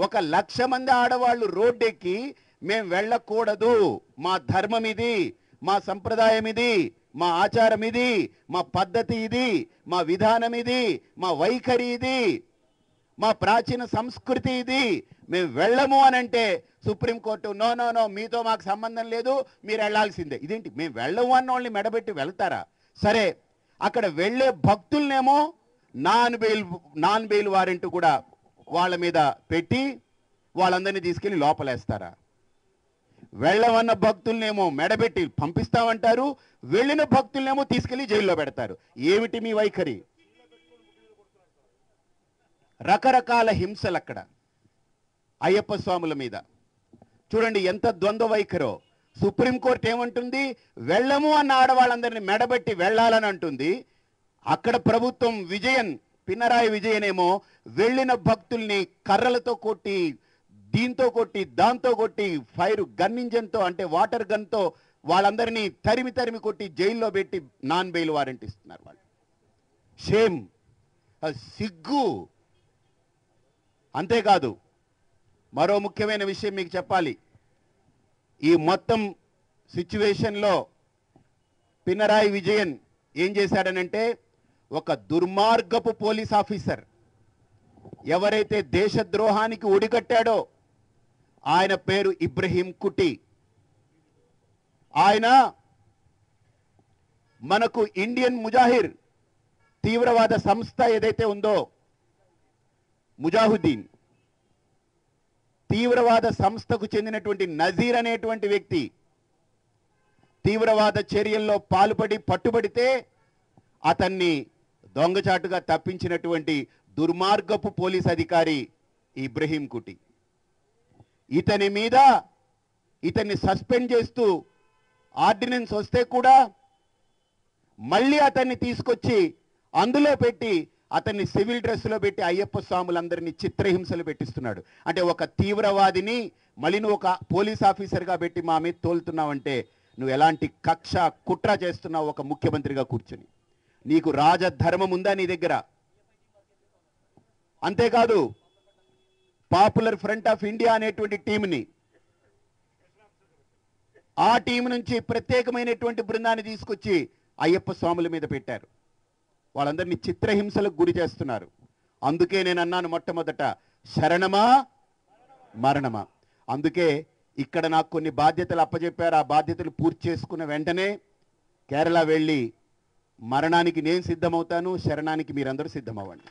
1,00,000 మంది ఆడవాళ్ళు రోడ్డెక్కి మేము వెళ్ళకూడదు, మా ధర్మం ఇది, మా సంప్రదాయం ఇది, మా ఆచారం ఇది, మా పద్ధతి ఇది, మా విధానం ఇది, మా వైఖరి ఇది, మా ప్రాచీన సంస్కృతి ఇది, మేము వెళ్ళము అని అంటే సుప్రీంకోర్టు నో నో నో మీతో మాకు సంబంధం లేదు, మీరు వెళ్ళాల్సిందే. ఇదేంటి, మేము వెళ్ళము అన్న వాళ్ళని మెడబెట్టి వెళ్తారా? సరే, అక్కడ వెళ్ళే భక్తులనేమో నాన్ బెయిల్ వారెంట్ కూడా వాళ్ళ మీద పెట్టి వాళ్ళందరినీ తీసుకెళ్ళి లోపలేస్తారా? వెళ్ళమన్న భక్తులనేమో మెడబెట్టి పంపిస్తామంటారు, వెళ్ళిన భక్తులనేమో తీసుకెళ్లి జైల్లో పెడతారు. ఏమిటి మీ వైఖరి? రకరకాల హింసలు అక్కడ అయ్యప్ప స్వాముల మీద. చూడండి ఎంత ద్వంద్వ వైఖరో. సుప్రీంకోర్టు ఏమంటుంది? వెళ్ళము అన్న ఆడవాళ్ళందరినీ మెడబెట్టి వెళ్ళాలని అంటుంది. అక్కడ ప్రభుత్వం పినరాయి విజయన్ ఏమో వెళ్ళిన భక్తుల్ని కర్రలతో కొట్టి, దీంతో కొట్టి, దాంతో కొట్టి, ఫైర్ గన్ ఇంజన్తో అంటే వాటర్ గన్తో వాళ్ళందరినీ తరిమి కొట్టి జైల్లో పెట్టి నాన్ బెయిల్ వారెంట్ ఇస్తున్నారు వాళ్ళు. షేమ్, సిగ్గు. అంతేకాదు, మరో ముఖ్యమైన విషయం మీకు చెప్పాలి. ఈ మొత్తం సిచ్యువేషన్లో పినరాయి విజయన్ ఏం చేశాడనంటే, ఒక దుర్మార్గపు పోలీస్ ఆఫీసర్ ఎవరైతే దేశద్రోహానికి ఒడిగట్టాడో ఆయన పేరు ఇబ్రహీం కుటి. ఆయన మనకు ఇండియన్ ముజాహిర్ తీవ్రవాద సంస్థ ఏదైతే ఉందో ముజాహుద్దీన్ తీవ్రవాద సంస్థకు చెందినటువంటి నజీర్ అనేటువంటి వ్యక్తి తీవ్రవాద చర్యల్లో పాల్పడి పట్టుబడితే అతన్ని దొంగచాటుగా తప్పించినటువంటి దుర్మార్గపు పోలీస్ అధికారి ఇబ్రహీం కుటి. ఇతన్ని సస్పెండ్ చేస్తూ ఆర్డినెన్స్ వస్తే కూడా మళ్ళీ అతన్ని తీసుకొచ్చి అందులో పెట్టి అతన్ని సివిల్ డ్రెస్లో పెట్టి అయ్యప్ప స్వాములందరినీ చిత్రహింసలు పెట్టిస్తున్నాడు. అంటే ఒక తీవ్రవాదిని మళ్ళీ నువ్వు ఒక పోలీస్ ఆఫీసర్గా పెట్టి మా మీద తోలుతున్నావంటే నువ్వు ఎలాంటి కక్ష కుట్ర చేస్తున్నావు? ఒక ముఖ్యమంత్రిగా కూర్చొని నీకు రాజధర్మం ఉందా నీ దగ్గర? అంతేకాదు, పాపులర్ ఫ్రంట్ ఆఫ్ ఇండియా అనేటువంటి టీంని, ఆ టీం నుంచి ప్రత్యేకమైనటువంటి బృందాన్ని తీసుకొచ్చి అయ్యప్ప స్వాముల మీద పెట్టారు. వాళ్ళందరినీ చిత్రహింసలకు గురి చేస్తున్నారు. అందుకే నేను అన్నాను మొట్టమొదట, శరణమా మరణమా. అందుకే ఇక్కడ నాకు కొన్ని బాధ్యతలు అప్పచెప్పారు. ఆ బాధ్యతలు పూర్తి చేసుకున్న వెంటనే కేరళ వెళ్ళి మరణానికి నేను సిద్ధమవుతాను, శరణానికి మీరందరూ సిద్ధమవ్వండి.